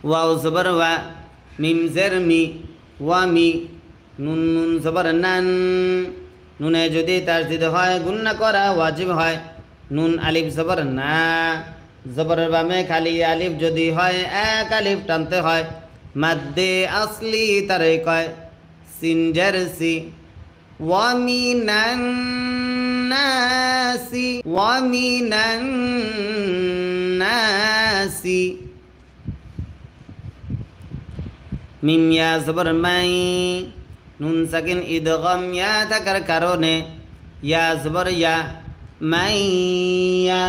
Wow জবর ওয়া মিম জের মি ওয়া মি নুন নুন জবর নান নুনে যদি তাসদিদ হয় গুন্না করা ওয়াজিব হয় নুন আলিফ জবর না জবরের বামে খালি আলিফ যদি হয় এক আলিফ টানতে হয় মাদ্দে আসলি তারে কয় সিন জের সি ওয়া মিনান নাসি ওয়া মিনান নাসি মিম ইয়া জবর মাই নুন সাকিন ইদগাম ইয়া থাকার কারণে ইয়া জবর ইয়া মাইয়া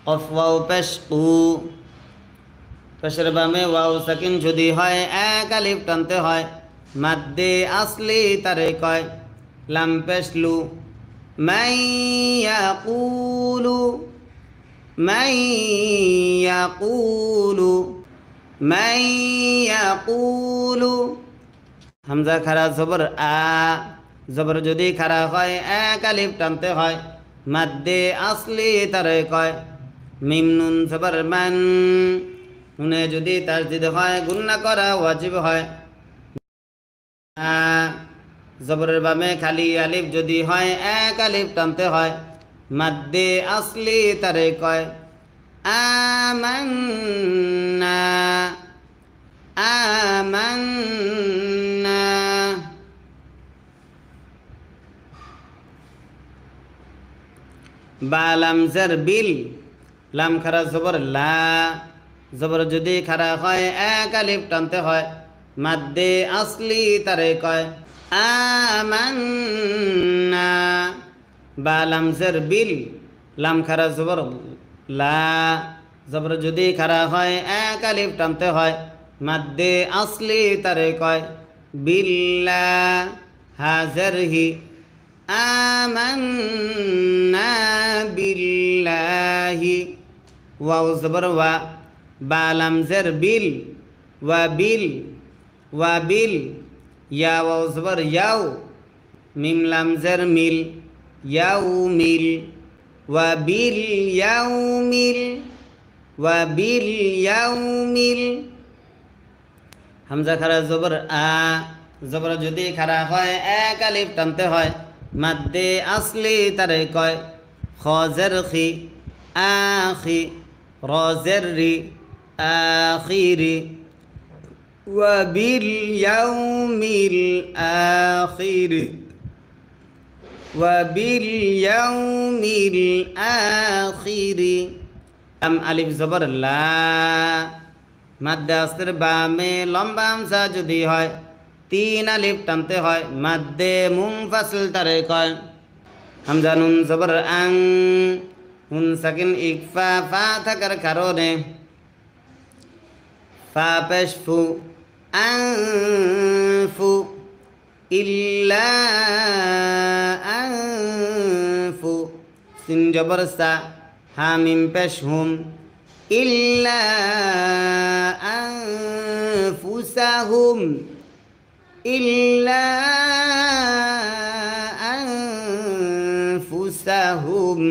কফ ওয়াও পেশ কু পেশের বামে ওয়াও সাকিন যদি হয় এক আলিফ টানতে হয় মাদ্দে আসলি তারে কয় লাম পেশ লু মাইয়াকুলু মাইয়াকুলু মাইয়াকুলু হামজা খারা জবর আ জবর যদি খারা হয় এক আলিফ টানতে হয় মাদ্দে আসলি তারে কয় মিম নুন জবর মান নুনে যদি তাসদিদ হয় গুন্না করা ওয়াজিব হয় জবরের বামে খালি আলিফ যদি হয় এক আলিফ টানতে হয় মাদ্দে আসলি তারে কয় আমান্না আমান্না বা লাম জের বিল লাম খারা জবর লা জবর যদি খারা হয় এক আলিফ টানতে হয় মাদ্দে আসলি তারে কয় আমান্না বা লাম জের বিল লাম খারা জবর লা জবর যদি খারা হয় এক আলিফ টানতে হয় মাদ্দে আসলি তারে কয় বিল্লা হাজর হি আমান্না বিল্লাহি ওয়াও জবর ওয়া বা লাম জের বিল ওয়া বিল ওয়া বিল ইয়া ওয়াও জবর ইয়াও মিম লাম জের মিল ইয়াও মিল ওয়া বিল ইয়াও মিল ওয়া বিল ইয়াও মিল হামজা খারা জবর আ জবর যদি খারা হয় এক আলিফ টানতে হয় মাদ্দে আসলি তারে কয় খ জের খি আখি র জের রি আখিরি ওয়া বিল ইয়াউমিল আখিরি ওয়া বিল ইয়াউমিল আখিরি লাম আলিফ জবর লা মাদ্দে আসতের বামে লম্বা হামজা যদি হয় তিন আলিফ টানতে হয় মাদ্দে মুনফাসিল তারে কয় হামজা নুন জবর আং নুন সাকিন ইকফা ফা থাকার কারণে ফা পেশ ফু আনফু ইল্লা আনফু সিন জবর সা হা মিম পেশ হুম ইল্লা আনফুসাহুম ইল্লা আনফুসাহুম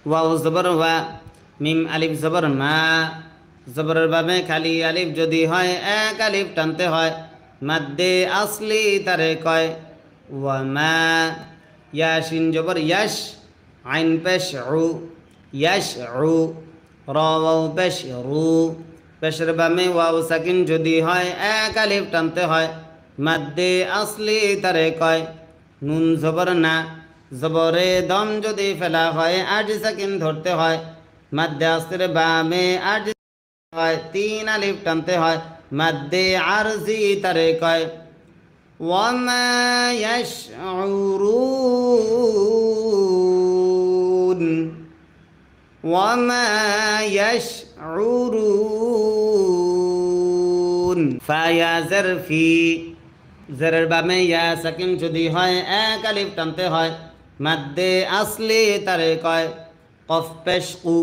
ওয়াও জবর ওয়া মিম আলিফ জবর মা জবরের বামে খালি আলিফ যদি হয় এক আলিফ টানতে হয় মাদ্দে আসলি তারে কয় ওয়া মা ইয়াসিন জবর ইয়াশ আইন পেশ উ ইয়াশ উ র ওয়াও পেশ রু পেশের বামে ওয়াও সাকিন যদি হয় এক আলিফ টানতে হয় মাদ্দে আসলি তারে কয় নুন জবর না জবরে দম যদি ফেলা হয় আট সাকিন ধরতে হয় মাদ্দে আসতের বামে আট হয় তিন আলিফ টানতে হয় মাদ্দে আরজি তারে কয় ওয়ামা ইয়াশউরুন ওয়ামা ইয়াশউরুন ফা ইয়া জারফি জেরের বামে ইয়া সাকিন যদি হয় এক আলিফ টানতে হয় মাদ্দে আসলি তারে কয় কফ পেশ কু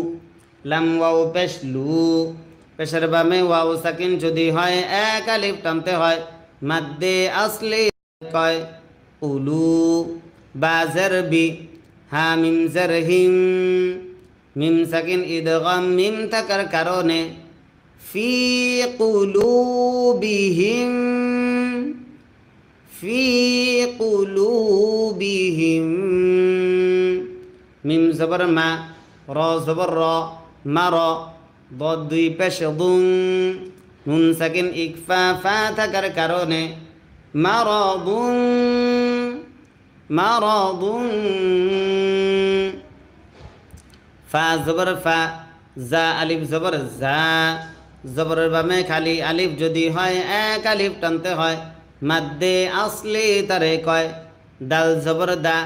লাম ওয়াও পেশ লু পেশের বামে ওয়াও সাকিন যদি হয় এক আলিফ টানতে হয় মাদ্দে আসলি কয় উলু বা জের বি হা মিম জের হিম মিম সাকিন ইদগাম মিম থাকার কারণে ফি কুলুবিহিম, ফি কুলুবিহিম, মিম জবর মা, র জবর র, মার, বদ দুই পেশ দুং, নুন সাকিন ইকফা ফা থাকার কারণে মারাদুন, মারাদুন, ফা জবর ফা, জা আলিফ জবর জা, জবরের বামে খালি আলিফ যদি হয় এক আলিফ টানতে হয়, মাদ্দে আসলি তারে কয়। দাল জবর দা,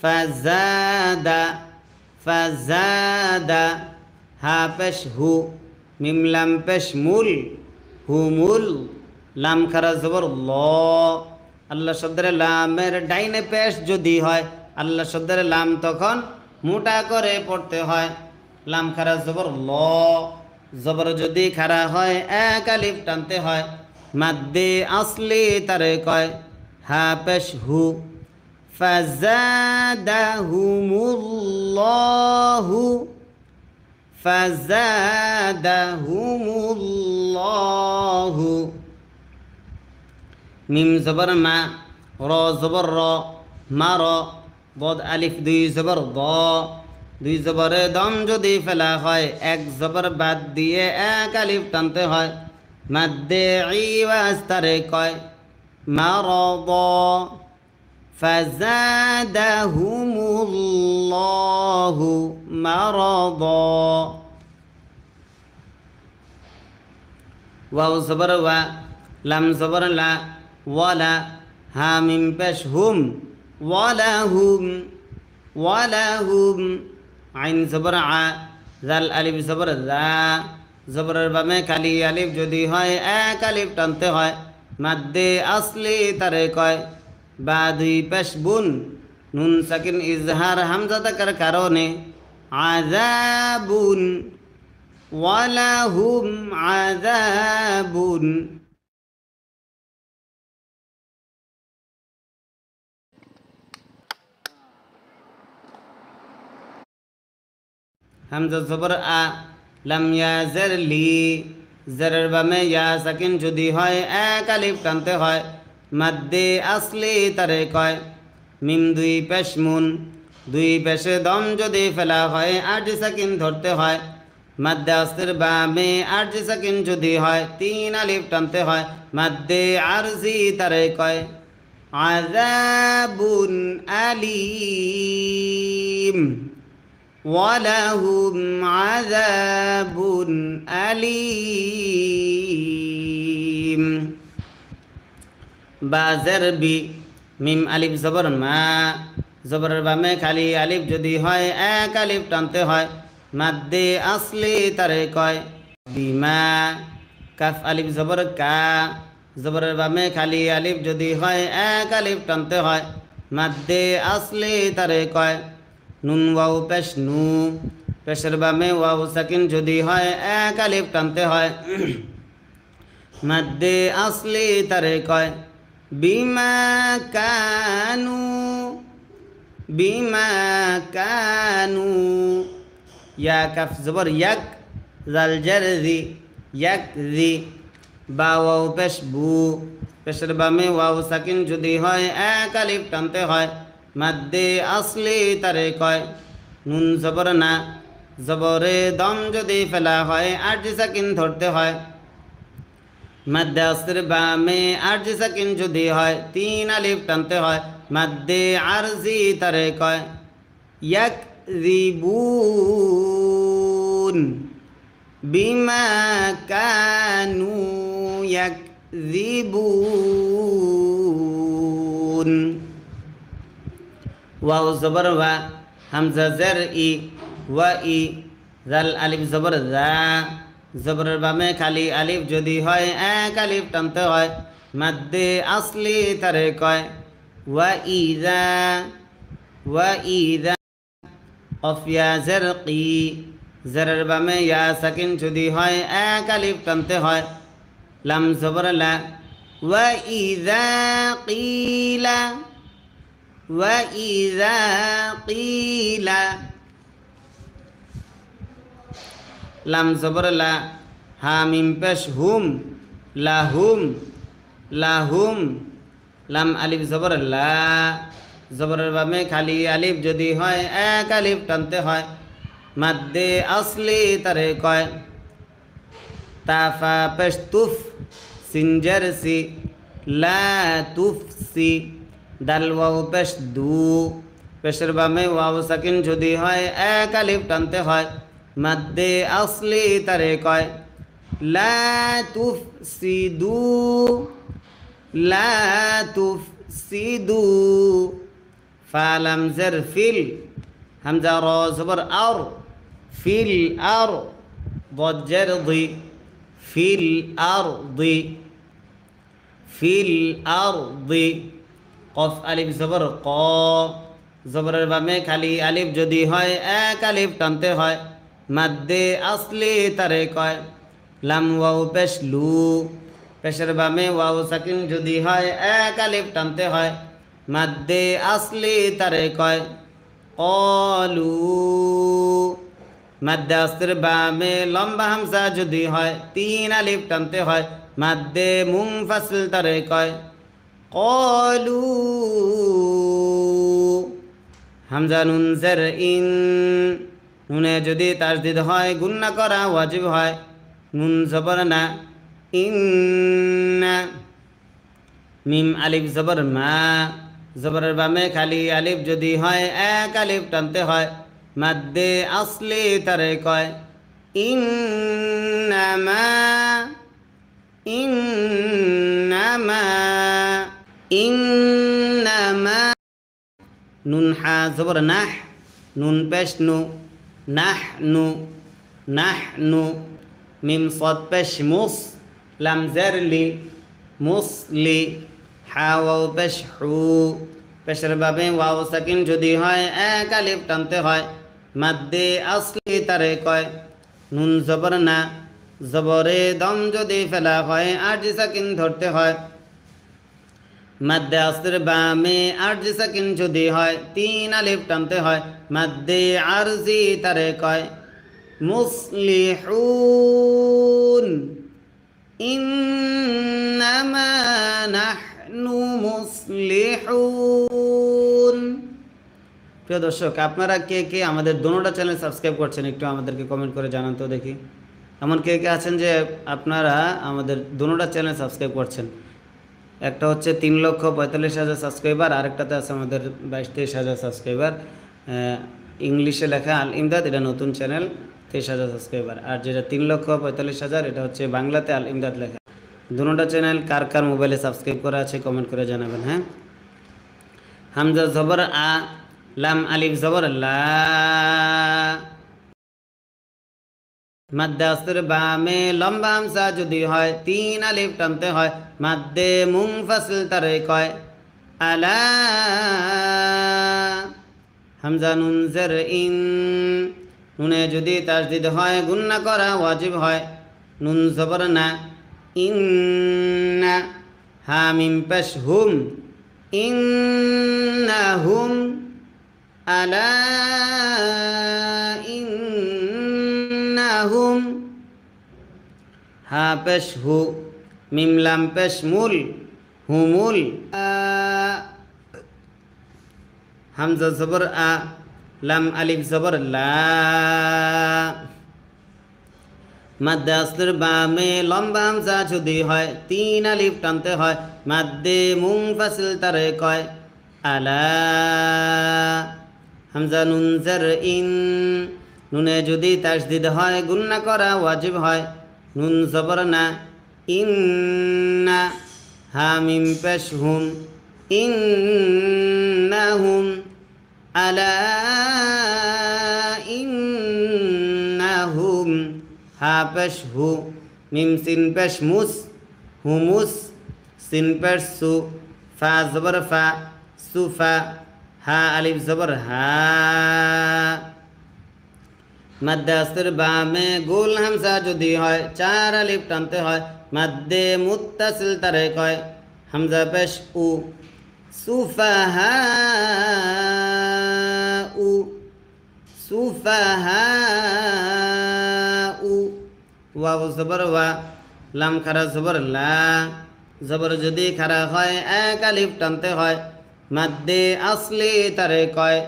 ফাজাদা, ফাজাদা, হা পেশ হু, মিম লাম পেশ মুল, হুমুল, লাম খারা জবর ল, আল্লাহ শব্দের লামের ডাইনে পেশ যদি হয়, আল্লাহ শব্দের লাম তখন মোটা করে পড়তে হয়, লাম খারা জবর ল, জবর যদি খারা হয় এক আলিফ টানতে হয়, মাদ্দে আসলি তারে কয়। হা পেশ হু, ফাজাদাহুমুল্লাহু, ফাজাদাহুমুল্লাহু, মিম জবর মা, র জবর র, মার, বদ আলিফ দুই জবর দ, দুই জবরে দম যদি ফেলা হয় এক জবর বাদ দিয়ে এক আলিফ টানতে হয়, মাদ্দে ইওয়াজ তারে কয়। মারদ, ফাজাদাহুমুল্লাহু মারদ, ওয়াও জবর ওয়া, লাম জবর লা, ওয়ালা, হা মিম পেশ হুম, ওয়ালাহুম, ওয়ালাহুম, আইন জবর আ, জাল আলিফ জবর জা, জবরের বামে খালি আলিফ যদি হয় এক আলিফ টানতে হয়, মাদ্দে আসলি তারে কয়। বা দুই পেশ বুন, নুন সাকিন ইজহার হামজা থাকার কারণে আযাবুন, ওয়ালাহুম আযাবুন, হামজা জবর আ, লাম ইয়াজার লি, জারের বামে ইয়া সাকিন যদি হয় এক আলিফ টানতে হয়, মাদ্দে আসলি তারে কয়। মিম দুই পেশ মুন, দুই পেশে দম যদি ফেলা হয় আট সাকিন ধরতে হয়, মাদ্দে আসলির বামে আট সাকিন যদি হয় তিন আলিফ টানতে হয়, মাদ্দে আরজি তারে কয়। আযাবুন আলীম, ওয়ালাহুম আযাবুন আলীম, বাজের বি, মিম আলিফ জবর মা, জবরের বামে খালি আলিফ যদি হয় এক আলিফ টানতে হয়, মাদ্দে আসলি তারে কয়। বিমা, কাফ আলিফ জবর কা, জবরের বামে খালি আলিফ যদি হয় এক আলিফ টানতে হয়, মাদ্দে আসলি তারে কয়। নুন ওয়াও পেশ নু, পেশের বামে ওয়াও সাকিন যদি হয় এক আলিফ টানতে হয়, মাদ্দে আসলি তারে কয়। বিমা কানু, বিমা কানু, ইয়া কাফ জবর ইয়াক, জাল জারজি, ইয়াক জি, বা ওয়াও পেশ বু, পেশের বামে ওয়াও সাকিন যদি হয় এক আলিফ টানতে হয়, মাদ্দে আসলি তারে কয়। নুন জবর না, জবরে দম যদি ফেলা হয় আট সাকিন ধরতে হয়, মাদ্দে আসলির বামে আট সাকিন যদি হয় তিন আলিফ টানতে হয়, মাদ্দে আরজি তারে কয়। ইয়াকযিবুন, বিমা কানু ইয়াকযিবুন, ওয়াও জবর ওয়া, হামজা জের ই, ওয়া ই, জাল আলিফ জবর জা, জবরের বামে খালি আলিফ যদি হয় এক আলিফ টানতে হয়, মাদ্দে আসলি তারে কয়। ওয়া ইযা, ওয়া ইযা, কফ ইয়া জের কি, জেরের বামে ইয়া সাকিন যদি হয় এক আলিফ টানতে হয়, লাম জবর লা। ওয়া ইযা কিলা, ওয়া ইযা কিলা, লাম জবর লা, হা মিম পেশ হুম, লাহুম, লাহুম। লাম আলিফ জবর লা, জবরের বামে খালি আলিফ যদি হয় এক আলিফ টানতে হয়, মাদ্দে আসলি তারে কয়। তাফা পেশ তুফ, সিনজার সি, লা তুফসি। দাল ওয়াও পেশ দু, পেশের বামে ওয়াও সাকিন যদি হয় এক আলিফ টানতে হয়, মাদ্দে আসলি তারে কয়। লা তুফসিদু, লা তুফসিদু। ফালাম জের ফিল, হামজা র জবর আর, ফিল আর, বজ্জের দি, ফিল আর দি, ফিল আর দি। কফ আলিফ জবর ক, জবরের বামে খালি আলিফ যদি হয় এক আলিফ টানতে হয়, মাদ্দে আসলি তারে কয়। লাম ওয়াও পেশ লু, পেশের বামে ওয়াও সাকিন যদি হয় এক আলিফ টানতে হয়, মাদ্দে আসলি তারে কয়। কলু, মাদ্দে আস্তের বামে লম্বা হামজা যদি হয় তিন আলিফ টানতে হয়, মাদ্দে মুনফাসিল তারে কয়। কলু, হামজা নুন জের ইন, নুনে যদি তাসদিদ হয় গুন্না করা ওয়াজিব হয়, নুন জবর না, ইন্না। মিম আলিফ জবর মা, জবরের বামে খালি আলিফ যদি হয় এক আলিফ টানতে হয়, মাদ্দে আসলি তারে কয়। ইন্নামা, ইন্নামা, ইন্নামা। নুন হা জবর নাহ, নুন পেশ নু, নাহ নু, নাহ নু। মিম সদ পেশ মুস, লাম জের লি, মুসলি। হা ওয়াও পেশ হু, পেশের বাবে ওয়াও সাকিন যদি হয় এক আলিফ টানতে হয়, মাদ্দে আসলি তারে কয়। নুন জবর না, জবরে দম যদি ফেলা হয় আরজি সাকিন ধরতে হয়, মাদ্দে আসর বামে আরজি সাকিন যদি হয় তিন আলিফ টানতে হয়, মাদ্দে আরজি তারে কয়। মুসলিহুন, ইন্নামা নাহনু মুসলিহুন। প্রিয় দর্শক, আপনারা কে কে আমাদের দোনোটা চ্যানেল সাবস্ক্রাইব করছেন একটু আমাদেরকে কমেন্ট করে জানান তো দেখি। এমন কে কে আছেন যে আপনারা আমাদের দোনোটা চ্যানেল সাবস্ক্রাইব করছেন? একটা হচ্ছে 3,45,000 সাবস্ক্রাইবার, আরেকটাতে আছে আমাদের 22-23,000 সাবস্ক্রাইবার। ইংলিশে লেখা আল ইমদাদ, এটা নতুন চ্যানেল, 23,000 সাবস্ক্রাইবার। আর যেটা 3,45,000 এটা হচ্ছে বাংলাতে আল ইমদাদ লেখা। দুটোটা চ্যানেল কার কার মোবাইলে সাবস্ক্রাইব করা আছে কমেন্ট করে জানাবেন। হ্যাঁ, হামজা জবর আ, লাম আলিফ জবর লা, মাদ্দে আসর বামে লম্বা হামজা যদি হয় তিন আলিফ টানতে হয়, মাদ্দে মুনফাসিল তারে কয়। আলা, হামজা নুন জের ইন, নুনে যদি তাসদিদ হয় গুন্না করা ওয়াজিব হয়, নুন জবর না, ইন্না। হা মিম পেশ হুম, ইন্নাহুম। আলা ইন্নাহুম। হা পেশ হু, মিম লাম পেশ মুল, হুমুল। হামজা জবর আ, লাম আলিফ জবর লা, মাদ্দে আসর বামে লম্বা হামজা যদি হয় তিন আলিফ টানতে হয়, মাদ্দে মুনফাসিল তারে কয়। আলা, হামজা নুন জের ইন, নুনে যদি তাসদিদ হয় গুন্না করা ওয়াজিব হয়, নুন জবর না, ইন্না। হা মিম পেশ হুম, ইন্নাহুম। আলা ইন্নাহুম। হা পেশ হু, মিম সিন পেশ মুস, হুমুস। সিন পেশ সু, ফা জবর ফা, সুফা। হা আলিফ জবর হা, মাদ্দে আসর বামে গোল হামজা যদি হয় চার আলিফ টানতে হয়, মাদ্দে মুত্তাসিল তারে কয়। হামজা পেশ উ, সুফাহা উ, সুফাহা উ। ওয়াও জবর ওয়া লাম খারা জবর লা জবর যদি খারা হয় এক আলিফ টানতে হয় মাদ্দে আসলি তারে কয়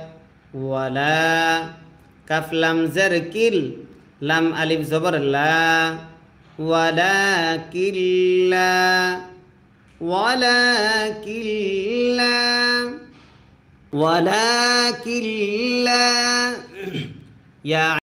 ওয়ালা কাফ লাম জের কিল লাম আলিফ জবর লা ওয়ালা কিল্লা ওয়ালা কিল্লা ওয়ালা কিল্লা ইয়া